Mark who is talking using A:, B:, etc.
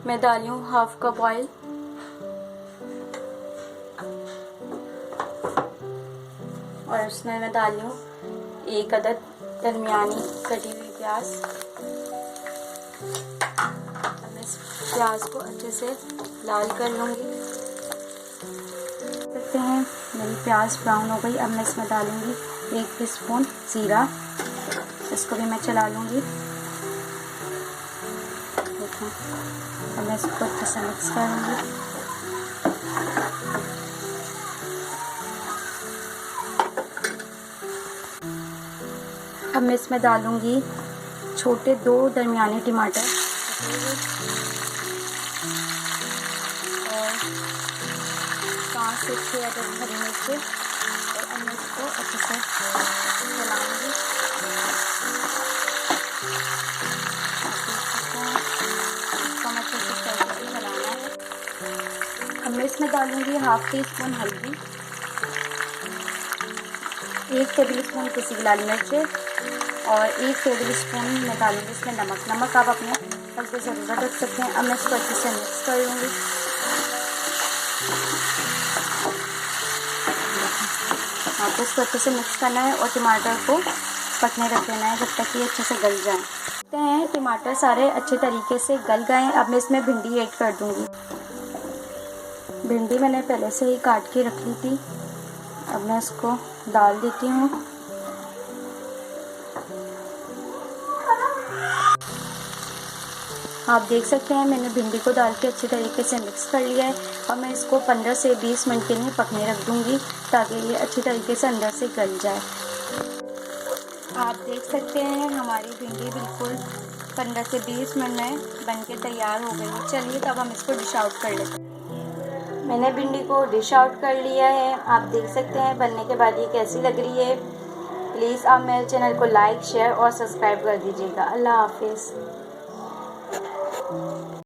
A: मैं डाली हूँ 1/2 कप ऑयल और उसमें मैं डाली हूँ 1 अदद दरमियानी कटी हुई प्याज। मैं इस प्याज को अच्छे से लाल कर लूँगी। देखते हैं मेरी प्याज ब्राउन हो गई। अब मैं इसमें डालूँगी 1 टीस्पून जीरा, इसको भी मैं चला लूँगी। देखो अब मैं इसको अच्छे से मिक्स करूँगी। अब मैं इसमें डालूँगी छोटे 2 दरमियाने टमाटर और 5 से 6 अदद हरी मिर्च, और अब मैं इसको अच्छे से चलाऊँगी। इसको अच्छे से चलाना है। अब मैं इसमें डालूँगी 1/2 टीस्पून हल्दी, 1 टेबल स्पून पिसी हुई लाल मिर्च और 1 टेबल स्पून मैं डालूँगी इसमें नमक आप अपने हल्के ज़रूरत रख सकते हैं। अब मैं इसको अच्छे से मिक्स कर लूँगी। आपको इसको अच्छे से मिक्स करना है और टमाटर को पकने रख देना है जब तक ये अच्छे से गल जाए। देखते हैं टमाटर सारे अच्छे तरीके से गल गए हैं। अब मैं इसमें भिंडी ऐड कर दूँगी। भिंडी मैंने पहले से ही काट के रख ली थी। अब मैं इसको डाल देती हूँ। आप देख सकते हैं मैंने भिंडी को डाल के अच्छे तरीके से मिक्स कर लिया है और मैं इसको 15 से 20 मिनट के लिए पकने रख दूँगी ताकि ये अच्छी तरीके से अंदर से गल जाए। आप देख सकते हैं हमारी भिंडी बिल्कुल 15 से 20 मिनट में बन के तैयार हो गई है। चलिए तब हम इसको डिश आउट कर लेते हैं। मैंने भिंडी को डिश आउट कर लिया है। आप देख सकते हैं बनने के बाद ये कैसी लग रही है। प्लीज़ आप मेरे चैनल को लाइक, शेयर और सब्सक्राइब कर दीजिएगा। अल्लाह हाफिज़।